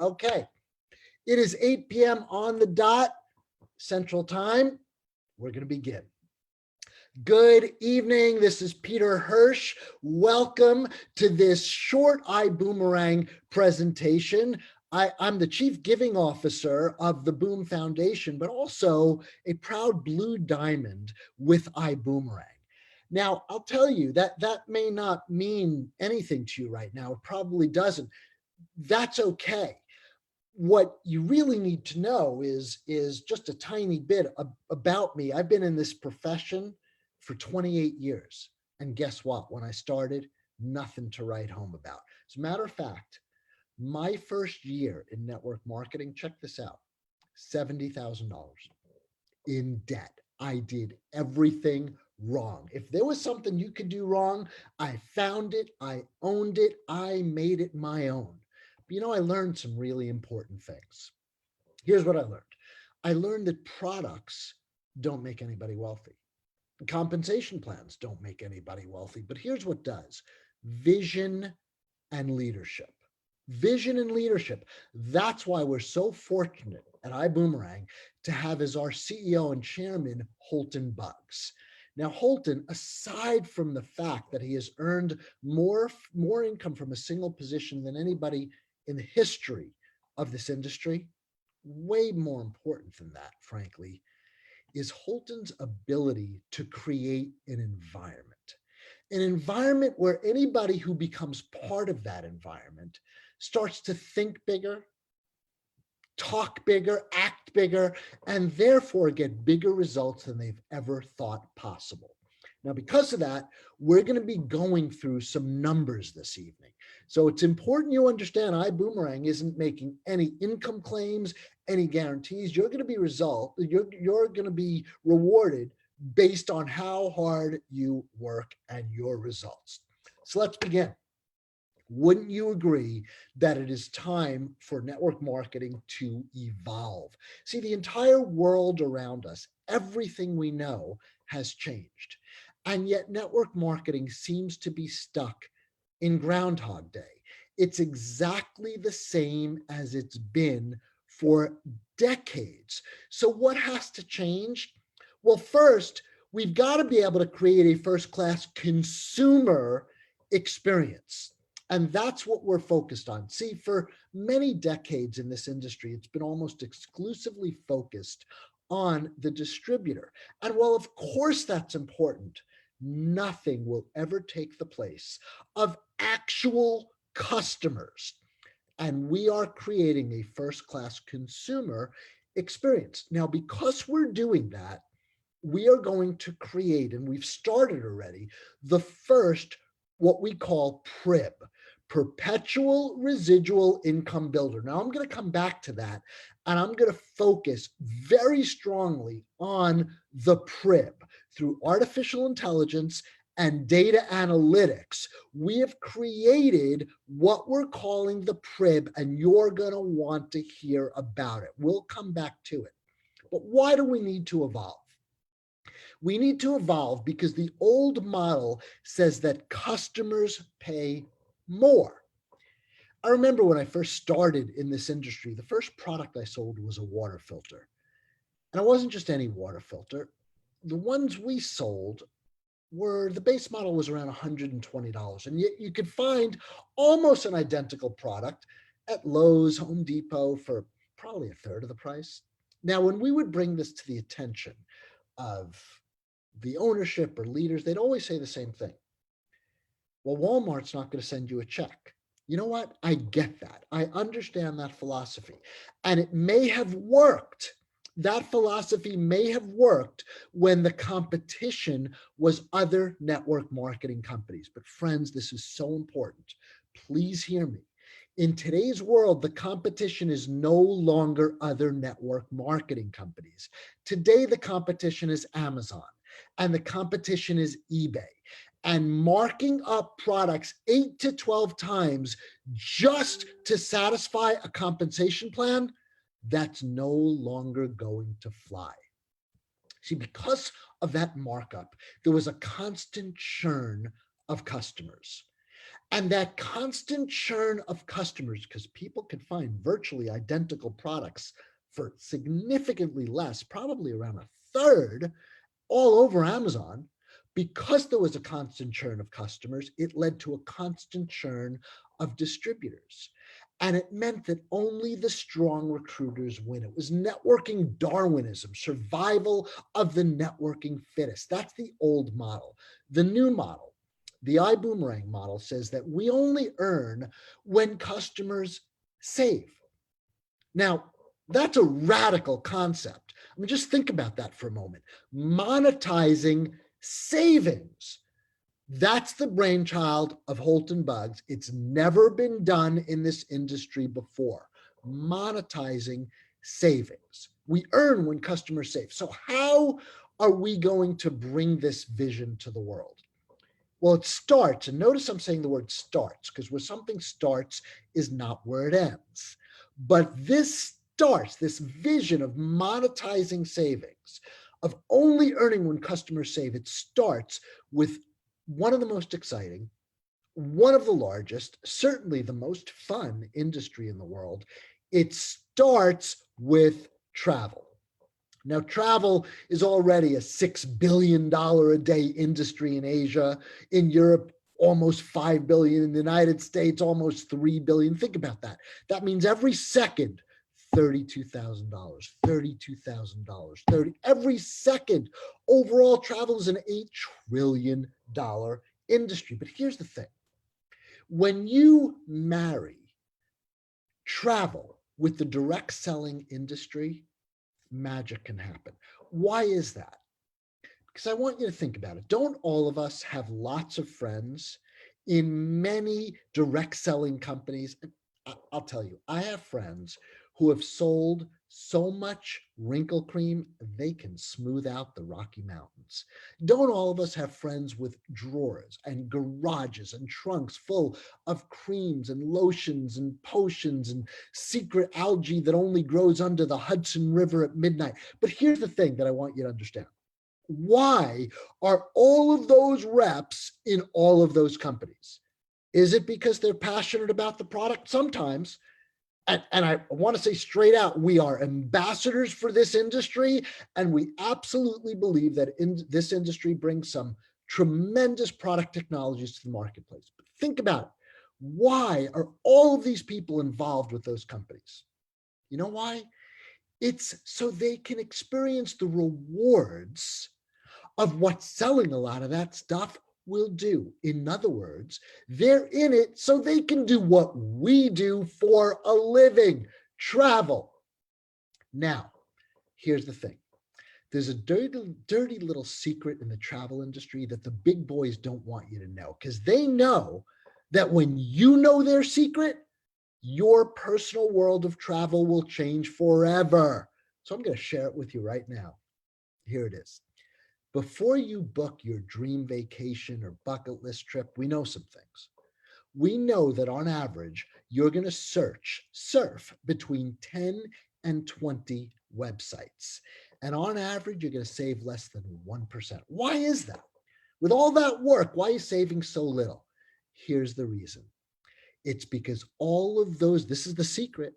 Okay, it is 8 p.m. on the dot, Central Time. We're going to begin. Good evening. This is Peter Hirsch. Welcome to this short I Boomerang presentation. I'm the Chief Giving Officer of the Boom Foundation, but also a proud blue diamond with I Boomerang. Now, I'll tell you that may not mean anything to you right now. It probably doesn't. That's okay. What you really need to know is just a tiny bit about me. I've been in this profession for 28 years. And guess what? When I started, nothing to write home about. As a matter of fact, my first year in network marketing, check this out, $70,000 in debt. I did everything wrong. If there was something you could do wrong, I found it, I owned it, I made it my own. But I learned some really important things. Here's what I learned. I learned that products don't make anybody wealthy. Compensation plans don't make anybody wealthy. But here's what does: vision and leadership. Vision and leadership. That's why we're so fortunate at I Boomerang to have as our CEO and chairman Holton Buggs. Now, Holton, aside from the fact that he has earned more income from a single position than anybody in the history of this industry, way more important than that, frankly, is Holton's ability to create an environment where anybody who becomes part of that environment starts to think bigger, talk bigger, act bigger, and therefore get bigger results than they've ever thought possible. Now, because of that, we're going to be going through some numbers this evening. So it's important you understand I Boomerang isn't making any income claims, any guarantees. You're going to be rewarded based on how hard you work and your results. So let's begin. Wouldn't you agree that it is time for network marketing to evolve? See, the entire world around us, everything we know has changed. And yet network marketing seems to be stuck in Groundhog Day. It's exactly the same as it's been for decades. So what has to change? Well, first, we've got to be able to create a first-class consumer experience. And that's what we're focused on. See, for many decades in this industry, it's been almost exclusively focused on the distributor. And while of course that's important, nothing will ever take the place of actual customers. And we are creating a first-class consumer experience. Now, because we're doing that, we are going to create, and we've started already, the first, what we call PRIB, perpetual residual income builder. Now I'm going to come back to that, and I'm going to focus very strongly on the PRIB. Through artificial intelligence and data analytics, we have created what we're calling the PRIB, and you're going to want to hear about it. We'll come back to it. But why do we need to evolve? We need to evolve because the old model says that customers pay more. I remember when I first started in this industry, the first product I sold was a water filter. And it wasn't just any water filter. The ones we sold the base model was around $120. And yet you could find almost an identical product at Lowe's, Home Depot for probably a third of the price. Now, when we would bring this to the attention of the ownership or leaders, they'd always say the same thing. Well, Walmart's not going to send you a check. You know what? I get that. I understand that philosophy. And it may have worked. That philosophy may have worked when the competition was other network marketing companies. But friends, this is so important. Please hear me. In today's world, the competition is no longer other network marketing companies. Today, the competition is Amazon, and the competition is eBay. And marking up products 8 to 12 times just to satisfy a compensation plan, that's no longer going to fly. See, because of that markup, there was a constant churn of customers. And that constant churn of customers, because people could find virtually identical products for significantly less, probably around a third, all over Amazon, because there was a constant churn of customers, it led to a constant churn of distributors. And it meant that only the strong recruiters win. It was networking Darwinism, survival of the networking fittest. That's the old model. The new model, the I Boomerang model, says that we only earn when customers save. Now, that's a radical concept. I mean, just think about that for a moment. Monetizing savings. That's the brainchild of Holt and Bugs. It's never been done in this industry before. Monetizing savings. We earn when customers save. So how are we going to bring this vision to the world? Well, it starts, and notice I'm saying the word starts, because where something starts is not where it ends. But this starts, this vision of monetizing savings, of only earning when customers save, it starts with one of the most exciting, one of the largest, certainly the most fun industry in the world. It starts with travel. Now, travel is already a $6 billion a day industry in Asia. In Europe, almost 5 billion. In the United States, almost 3 billion. Think about that. That means every second, $32,000, $32,000, every second. Overall, travel is an $8 trillion industry. But here's the thing. When you marry travel with the direct selling industry, magic can happen. Why is that? Because I want you to think about it. Don't all of us have lots of friends in many direct selling companies? I'll tell you, I have friends who have sold so much wrinkle cream, they can smooth out the Rocky Mountains. Don't all of us have friends with drawers and garages and trunks full of creams and lotions and potions and secret algae that only grows under the Hudson River at midnight? But here's the thing that I want you to understand. Why are all of those reps in all of those companies? Is it because they're passionate about the product? Sometimes. And I want to say straight out, we are ambassadors for this industry, and we absolutely believe that this industry brings some tremendous product technologies to the marketplace. But think about it. Why are all of these people involved with those companies? You know why? It's so they can experience the rewards of what selling a lot of that stuff will do. In other words, they're in it so they can do what we do for a living, travel. Now, here's the thing. There's a dirty little secret in the travel industry that the big boys don't want you to know, because they know that when you know their secret, your personal world of travel will change forever. So I'm going to share it with you right now. Here it is. Before you book your dream vacation or bucket list trip, we know some things. We know that on average, you're going to surf between 10 and 20 websites. And on average, you're going to save less than 1%. Why is that? With all that work, why are you saving so little? Here's the reason. It's because all of those, this is the secret,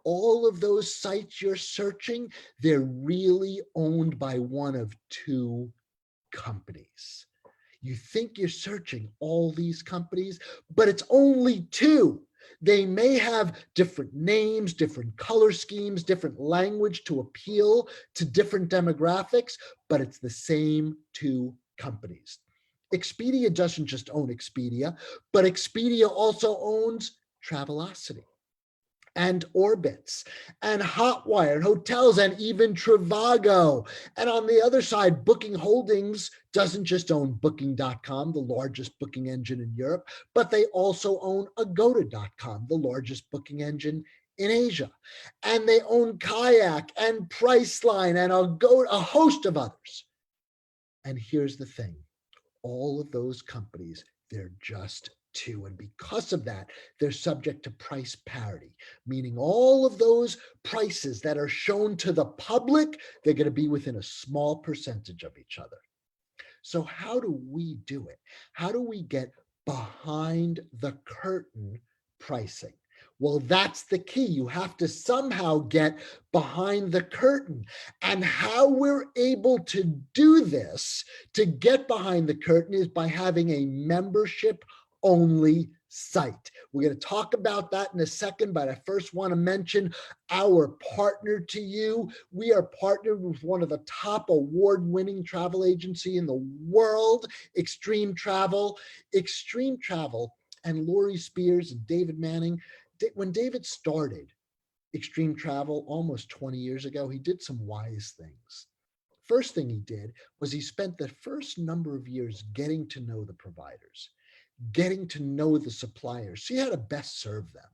all of those sites you're searching, they're really owned by one of two companies. You think you're searching all these companies, but it's only two. They may have different names, different color schemes, different language to appeal to different demographics, but it's the same two companies. Expedia doesn't just own Expedia, but Expedia also owns Travelocity and Orbitz and Hotwire and hotels and even Trivago. And on the other side, Booking Holdings doesn't just own Booking.com, the largest booking engine in Europe, but they also own Agoda.com, the largest booking engine in Asia. And they own Kayak and Priceline and a host of others. And here's the thing. All of those companies, they're just two. And because of that, they're subject to price parity, meaning all of those prices that are shown to the public, they're going to be within a small percentage of each other. So how do we do it? How do we get behind the curtain pricing. Well, that's the key. You have to somehow get behind the curtain. And how we're able to do this, to get behind the curtain, is by having a membership only site. We're going to talk about that in a second, but I first want to mention our partner to you. We are partnered with one of the top award-winning travel agency in the world, Extreme Travel. Extreme Travel and Lori Spears and David Manning, when David started Extreme Travel almost 20 years ago, he did some wise things. First thing he did was he spent the first number of years getting to know the providers, getting to know the suppliers. So he had to best serve them.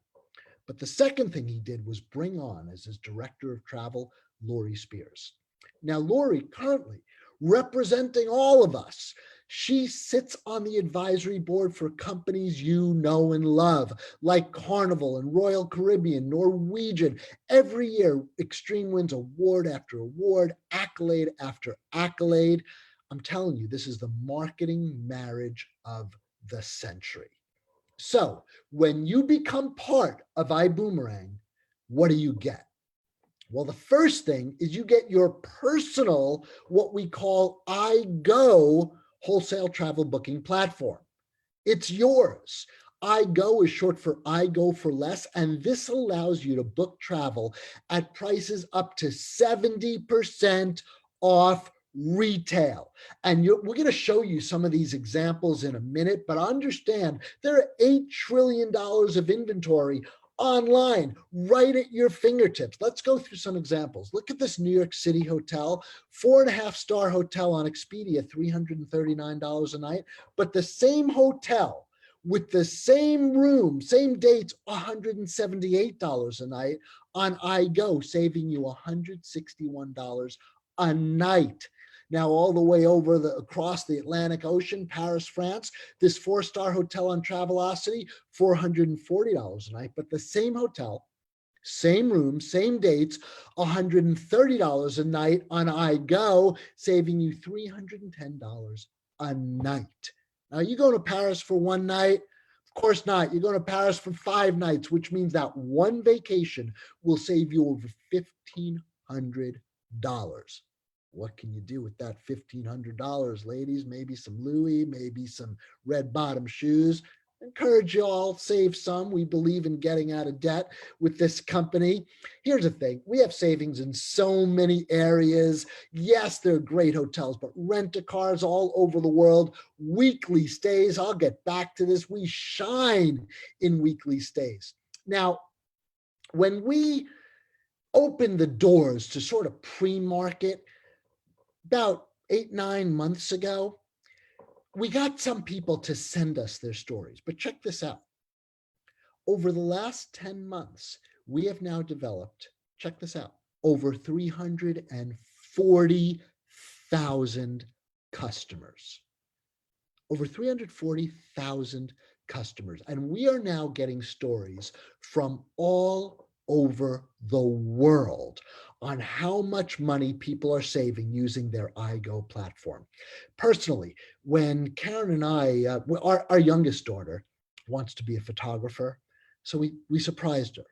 But the second thing he did was bring on, as his director of travel, Lori Spears. Now, Lori currently representing all of us. She sits on the advisory board for companies you know and love, like Carnival and Royal Caribbean, Norwegian. Every year, Extreme wins award after award, accolade after accolade. I'm telling you, this is the marketing marriage of the century. So when you become part of I Boomerang, what do you get? Well, the first thing is you get your personal, what we call I Go wholesale travel booking platform. It's yours. I Go is short for I Go for Less, and this allows you to book travel at prices up to 70% off retail. And we're going to show you some of these examples in a minute, but understand there are $8 trillion of inventory online right at your fingertips. Let's go through some examples. Look at this New York City hotel, 4.5-star hotel on Expedia, $339 a night, but the same hotel with the same room, same dates, $178 a night on iGo, saving you $161 a night. Now, all the way across the Atlantic Ocean, Paris, France, this 4-star hotel on Travelocity, $440 a night, but the same hotel, same room, same dates, $130 a night on iGo, saving you $310 a night. Now, you go to Paris for one night? Of course not. You're going to Paris for 5 nights, which means that one vacation will save you over $1,500. What can you do with that $1,500, ladies? Maybe some Louis, maybe some red bottom shoes. Encourage you all, save some. We believe in getting out of debt with this company. Here's the thing. We have savings in so many areas. Yes, they're great hotels, but rent-a-cars all over the world, weekly stays. I'll get back to this. We shine in weekly stays. Now, when we open the doors to sort of pre-market, about 8-9 months ago, we got some people to send us their stories, but check this out. Over the last 10 months, we have now developed, check this out, over 340,000 customers. Over 340,000 customers. And we are now getting stories from all over the world on how much money people are saving using their iGo platform. Personally, when Karen and I, our youngest daughter wants to be a photographer, so we surprised her.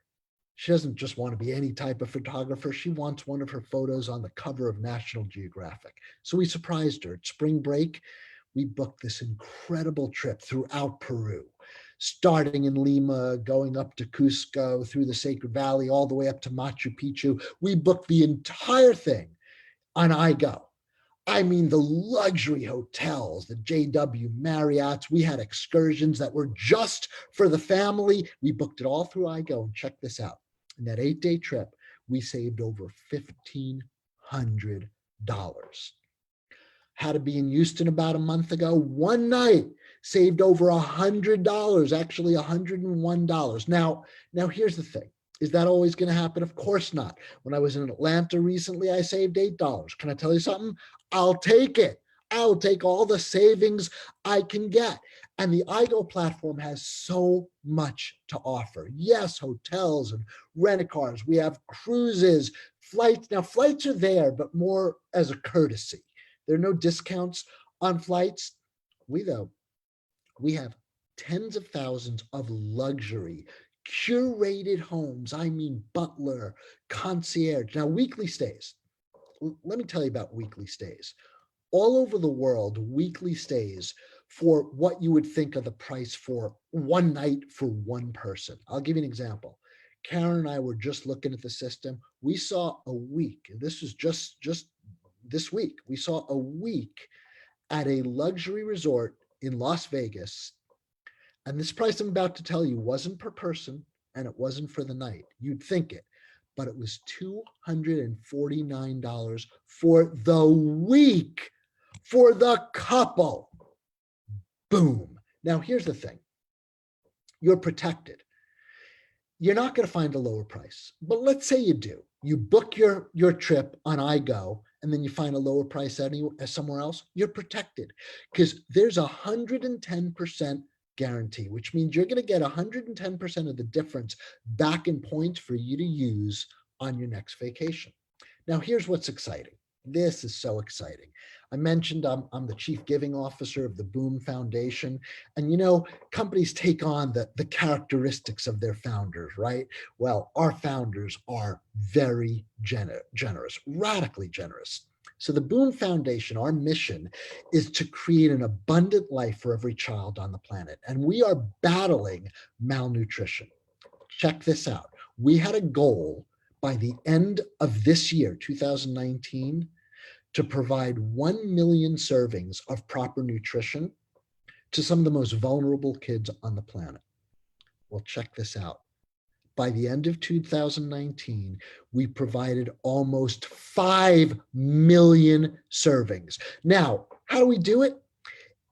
She doesn't just want to be any type of photographer. She wants one of her photos on the cover of National Geographic. So we surprised her. At spring break, we booked this incredible trip throughout Peru, starting in Lima, going up to Cusco, through the Sacred Valley, all the way up to Machu Picchu. We booked the entire thing on iGo. I mean, the luxury hotels, the JW Marriotts. We had excursions that were just for the family. We booked it all through iGo, and check this out. In that 8-day trip, we saved over $1,500. Had to be in Houston about a month ago. One night, saved over $100, actually $101. Now here's the thing. Is that always going to happen? Of course not. When I was in Atlanta recently, I saved $8. Can I tell you something? I'll take it. I'll take all the savings I can get. And the iGo platform has so much to offer. Yes, hotels and rent-a-cars. We have cruises, flights. Now, flights are there, but more as a courtesy. There are no discounts on flights. We have tens of thousands of luxury, curated homes. I mean, butler, concierge. Now, weekly stays. Let me tell you about weekly stays. All over the world, weekly stays for what you would think of the price for one night for one person. I'll give you an example. Karen and I were just looking at the system. We saw a week. This was just this week. We saw a week at a luxury resort in Las Vegas. And this price I'm about to tell you wasn't per person and it wasn't for the night. You'd think it, but it was $249 for the week for the couple. Boom. Now, here's the thing. You're protected. You're not going to find a lower price, but let's say you do. You book your trip on iGo and then you find a lower price somewhere else, you're protected because there's 110% guarantee, which means you're going to get 110% of the difference back in points for you to use on your next vacation. Now, here's what's exciting. This is so exciting. I mentioned I'm the chief giving officer of the Boom Foundation. And, you know, companies take on the characteristics of their founders, right? Well, our founders are very generous, radically generous. So the Boom Foundation, our mission is to create an abundant life for every child on the planet. And we are battling malnutrition. Check this out. We had a goal by the end of this year, 2019, to provide 1 million servings of proper nutrition to some of the most vulnerable kids on the planet. Well, check this out. By the end of 2019, we provided almost 5 million servings. Now, how do we do it?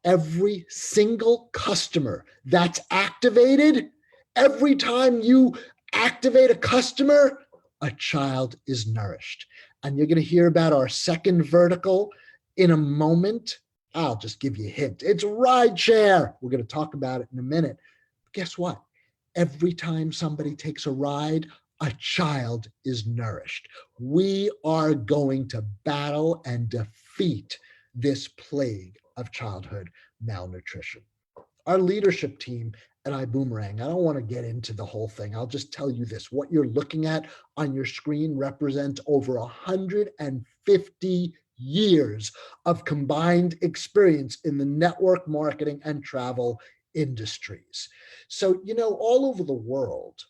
Every single customer that's activated, every time you activate a customer, a child is nourished. And you're going to hear about our second vertical in a moment. I'll just give you a hint. It's rideshare. We're going to talk about it in a minute. But guess what? Every time somebody takes a ride, a child is nourished. We are going to battle and defeat this plague of childhood malnutrition. Our leadership team at I Boomerang, I don't want to get into the whole thing. I'll just tell you this. What you're looking at on your screen represents over 150 years of combined experience in the network marketing and travel industries. So, you know, all over the world,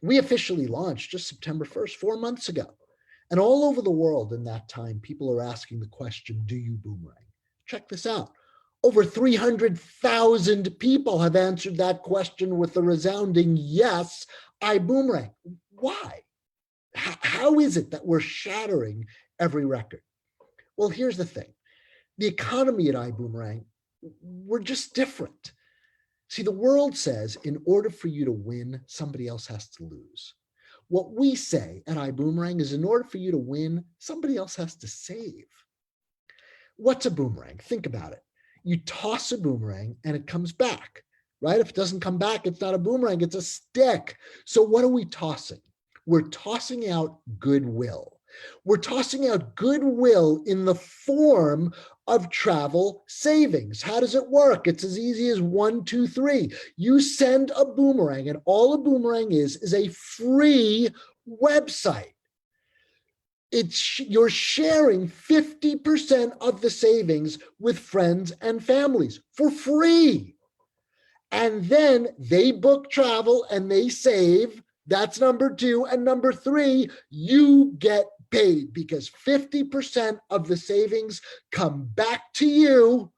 we officially launched just September 1st, 4 months ago. And all over the world in that time, people are asking the question, do you boomerang? Check this out. Over 300,000 people have answered that question with a resounding yes, I boomerang. Why? How is it that we're shattering every record? Well, here's the thing. The economy at I Boomerang, we're just different. See, the world says in order for you to win, somebody else has to lose. What we say at I Boomerang is in order for you to win, somebody else has to save. What's a boomerang? Think about it. You toss a boomerang and it comes back, right? If it doesn't come back, it's not a boomerang, it's a stick. So what are we tossing? We're tossing out goodwill. We're tossing out goodwill in the form of travel savings. How does it work? It's as easy as 1, 2, 3. You send a boomerang, and all a boomerang is a free website. You're sharing 50% of the savings with friends and families for free. And then they book travel and they save. That's number 2. And number 3, you get paid because 50% of the savings come back to you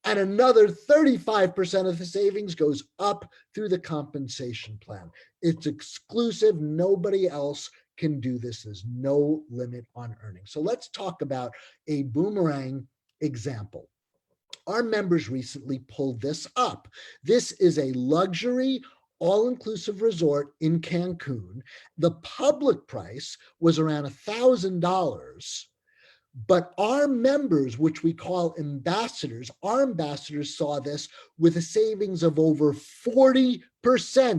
and another 35% of the savings goes up through the compensation plan. It's exclusive. Nobody else can do this. There's no limit on earnings. So let's talk about a boomerang example. Our members recently pulled this up. This is a luxury all-inclusive resort in Cancun. The public price was around $1,000. But our members, which we call ambassadors, our ambassadors saw this with a savings of over 40%,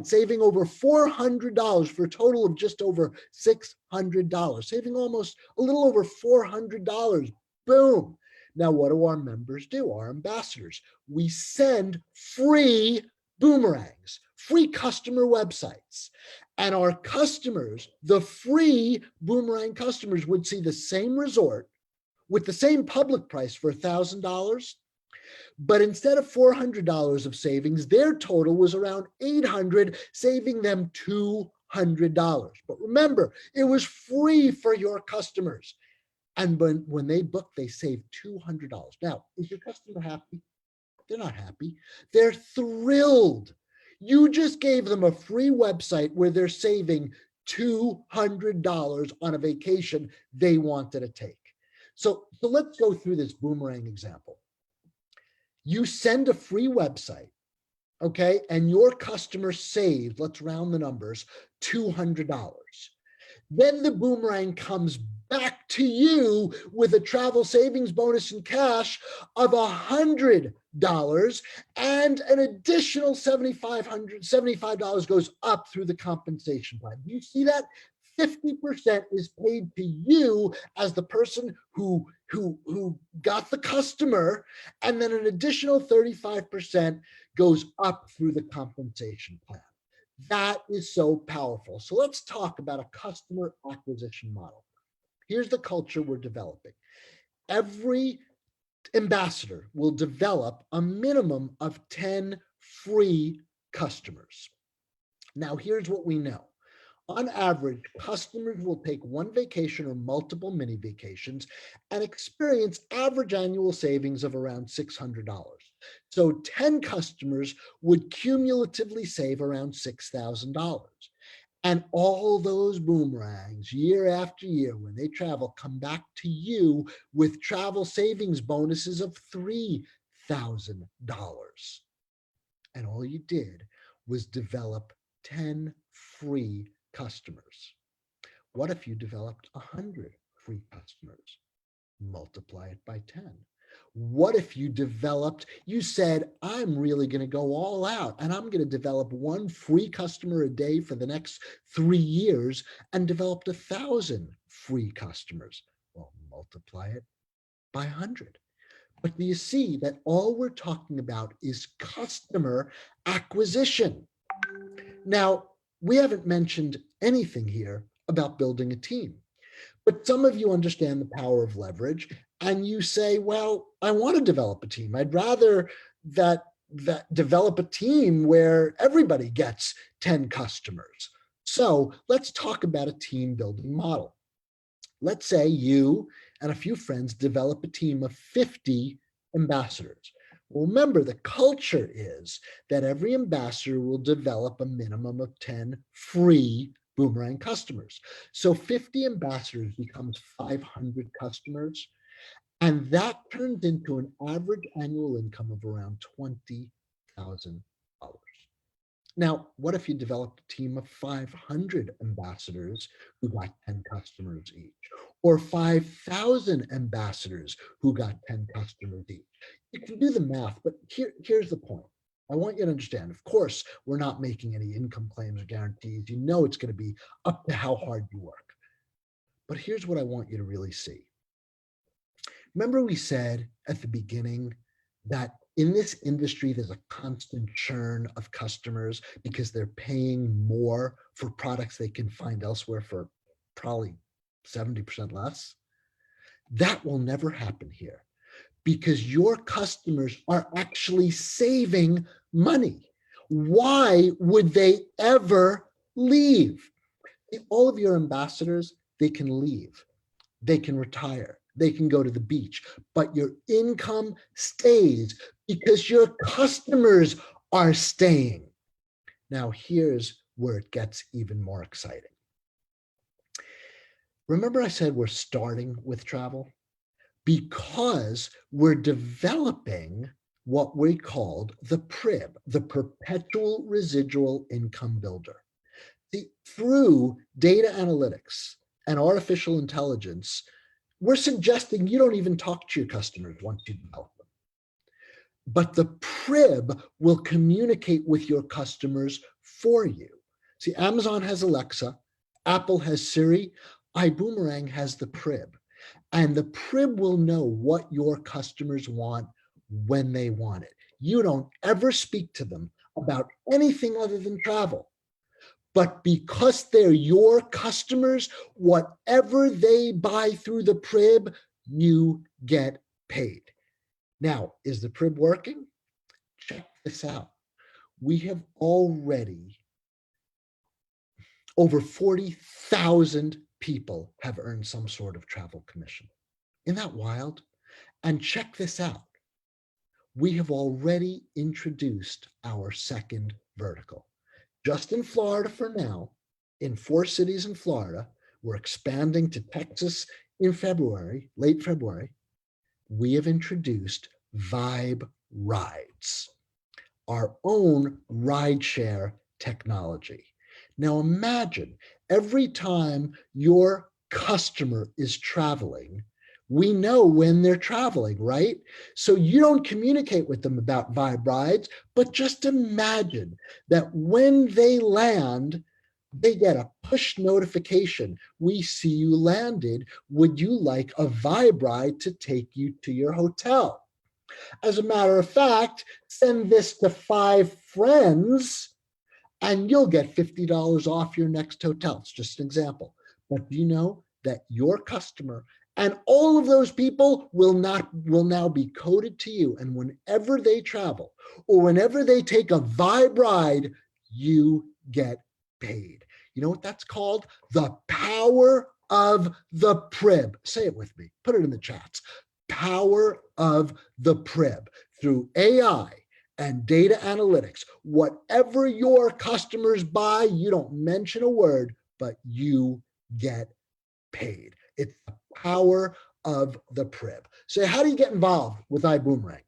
saving over $400 for a total of just over $600, saving almost a little over $400. Boom. Now, what do our members do? Our ambassadors, we send free boomerangs, free customer websites. And our customers, the free boomerang customers, would see the same resort with the same public price for $1,000. But instead of $400 of savings, their total was around $800, saving them $200. But remember, it was free for your customers. And when they book, they save $200. Now, is your customer happy? They're not happy. They're thrilled. You just gave them a free website where they're saving $200 on a vacation they wanted to take. So let's go through this boomerang example. You send a free website, okay, and your customer saved, let's round the numbers, $200. Then the boomerang comes back to you with a travel savings bonus in cash of $100, and an additional $75 goes up through the compensation plan. Do you see that? 50% is paid to you as the person who got the customer, and then an additional 35% goes up through the compensation plan. That is so powerful. So let's talk about a customer acquisition model. Here's the culture we're developing. Every ambassador will develop a minimum of 10 free customers. Now, here's what we know. On average, customers will take one vacation or multiple mini vacations and experience average annual savings of around $600. So 10 customers would cumulatively save around $6,000. And all those boomerangs, year after year, when they travel, come back to you with travel savings bonuses of $3,000. And all you did was develop 10 free customers. What if you developed 100 free customers? Multiply it by 10. What if you said, I'm really going to go all out and I'm going to develop one free customer a day for the next 3 years, and developed 1,000 free customers? Well, multiply it by 100. But do you see that all we're talking about is customer acquisition? Now, we haven't mentioned anything here about building a team, but some of you understand the power of leverage, and you say, well, I want to develop a team. I'd rather that develop a team where everybody gets 10 customers. So let's talk about a team building model. Let's say you and a few friends develop a team of 50 ambassadors. Well, remember, the culture is that every ambassador will develop a minimum of 10 free boomerang customers. So 50 ambassadors becomes 500 customers, and that turns into an average annual income of around $20,000. Now, what if you developed a team of 500 ambassadors who got 10 customers each, or 5,000 ambassadors who got 10 customers each? You can do the math, but here's the point. I want you to understand, of course, we're not making any income claims or guarantees. You know it's going to be up to how hard you work. But here's what I want you to really see. Remember we said at the beginning that in this industry, there's a constant churn of customers because they're paying more for products they can find elsewhere for probably 70% less? That will never happen here, because your customers are actually saving money. Why would they ever leave? All of your ambassadors, they can leave, they can retire, they can go to the beach, but your income stays because your customers are staying. Now, here's where it gets even more exciting. Remember I said we're starting with travel? Because we're developing what we called the PRIB, the Perpetual Residual Income Builder. Through data analytics and artificial intelligence, we're suggesting you don't even talk to your customers once you develop them. But the PRIB will communicate with your customers for you. See, Amazon has Alexa, Apple has Siri, I Boomerang has the PRIB. And the PRIB will know what your customers want when they want it. You don't ever speak to them about anything other than travel. But because they're your customers, whatever they buy through the Prib, you get paid. Now, is the Prib working? Check this out. We have already, over 40,000 people have earned some sort of travel commission. Isn't that wild? And check this out. We have already introduced our second vertical. Just in Florida for now, in 4 cities in Florida, we're expanding to Texas in February, late February. We have introduced Vibe Rides, our own rideshare technology. Now imagine every time your customer is traveling, we know when they're traveling, right? So you don't communicate with them about Vibe Rides, but just imagine that when they land, they get a push notification. We see you landed. Would you like a Vibe Ride to take you to your hotel? As a matter of fact, send this to 5 friends and you'll get $50 off your next hotel. It's just an example. But do you know that your customer and all of those people will now be coded to you. And whenever they travel or whenever they take a Vibe Ride, you get paid. You know what that's called? The power of the Prib. Say it with me. Put it in the chats. Power of the Prib. Through AI and data analytics, whatever your customers buy, you don't mention a word, but you get paid. It's the power of the Prib. So how do you get involved with I Boomerang?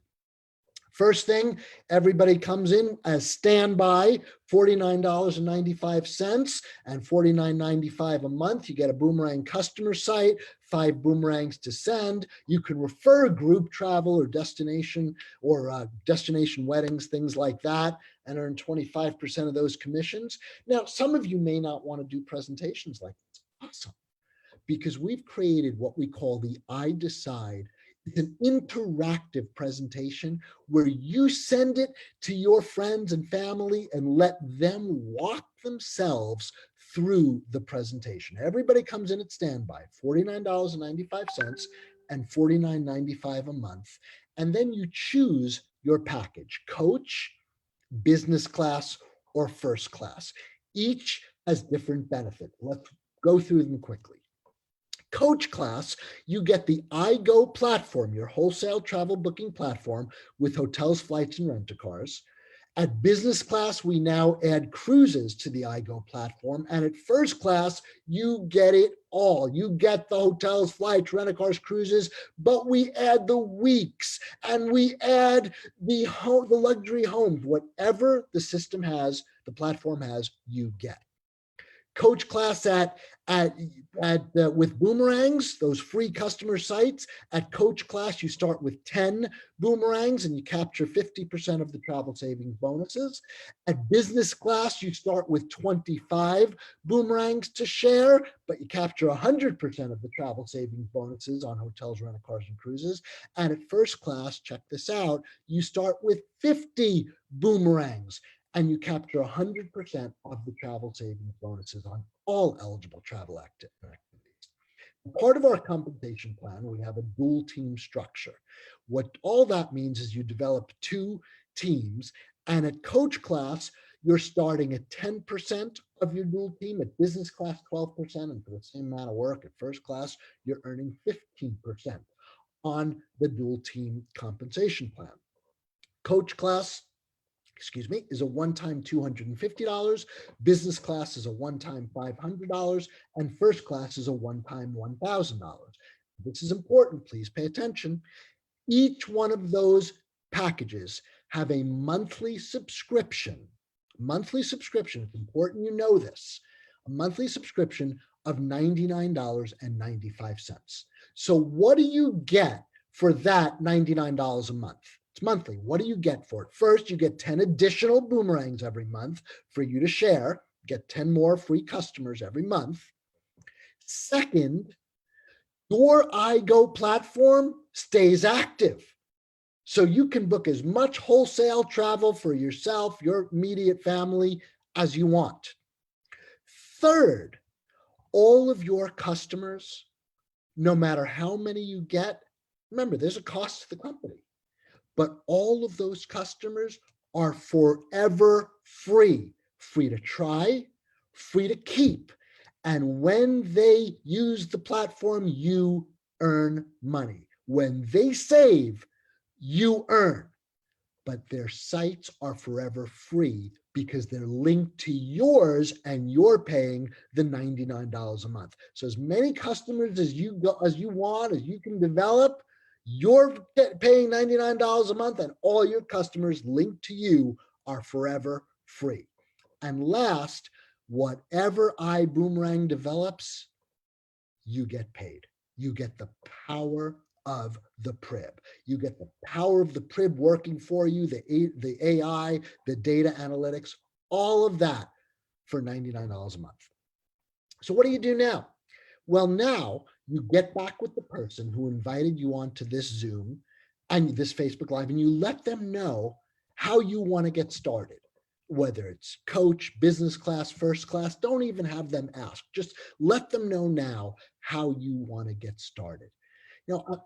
First thing, everybody comes in as standby, $49.95 and $49.95 a month. You get a Boomerang customer site, 5 boomerangs to send. You can refer group travel or destination weddings, things like that, and earn 25% of those commissions. Now, some of you may not want to do presentations like this. Awesome. Because we've created what we call the I Decide. It's an interactive presentation where you send it to your friends and family and let them walk themselves through the presentation. Everybody comes in at standby, $49.95 and $49.95 a month. And then you choose your package, coach, business class, or first class. Each has different benefits. Let's go through them quickly. Coach class, you get the iGo platform, your wholesale travel booking platform with hotels, flights, and rent-a-cars. At business class, we now add cruises to the iGo platform. And at first class, you get it all. You get the hotels, flights, rent-a-cars, cruises, but we add the weeks and we add the luxury homes. Whatever the system has, the platform has, you get. Coach class with boomerangs, those free customer sites. At coach class, you start with 10 boomerangs and you capture 50% of the travel savings bonuses. At business class, you start with 25 boomerangs to share, but you capture 100% of the travel savings bonuses on hotels, rent-a-cars, and cruises. And at first class, check this out, you start with 50 boomerangs and you capture 100% of the travel savings bonuses on all eligible travel activities. Part of our compensation plan, we have a dual team structure. What all that means is you develop 2 teams, and at coach class, you're starting at 10% of your dual team, at business class 12%, and for the same amount of work at first class, you're earning 15% on the dual team compensation plan. Coach class, is a one-time $250, business class is a one-time $500, and first class is a one-time $1,000. This is important, please pay attention. Each one of those packages have a monthly subscription. It's important you know this. A monthly subscription of $99.95. So what do you get for that $99 a month? It's monthly. What do you get for it? First, you get 10 additional boomerangs every month for you to share. Get 10 more free customers every month. Second, your iGo platform stays active. So you can book as much wholesale travel for yourself, your immediate family as you want. Third, all of your customers, no matter how many you get, remember, there's a cost to the company, but all of those customers are forever free, free to try, free to keep. And when they use the platform, you earn money. When they save, you earn. But their sites are forever free because they're linked to yours and you're paying the $99 a month. So as many customers as you want, as you can develop, you're paying $99 a month and all your customers linked to you are forever free. And last, whatever I Boomerang develops, you get paid. You get the power of the Prib. You get the power of the Prib working for you, the AI, the data analytics, all of that for $99 a month. So what do you do now? Well, now you get back with the person who invited you onto this Zoom and this Facebook Live, and you let them know how you want to get started. Whether it's coach, business class, first class, don't even have them ask. Just let them know now how you want to get started.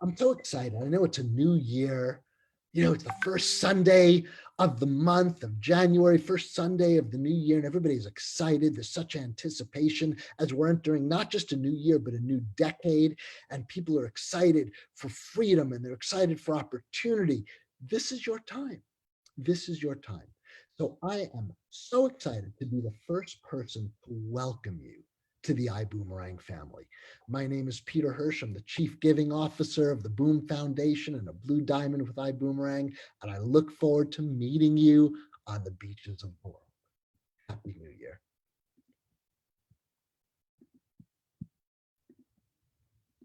I'm so excited. I know it's a new year. It's the first Sunday of the month of January, first Sunday of the new year, and everybody's excited. There's such anticipation as we're entering not just a new year, but a new decade. And people are excited for freedom and they're excited for opportunity. This is your time. This is your time. So I am so excited to be the first person to welcome you to the I Boomerang family. My name is Peter Hirsch. I'm the Chief Giving Officer of the Boom Foundation and a Blue Diamond with I Boomerang, and I look forward to meeting you on the beaches of the world. Happy New Year.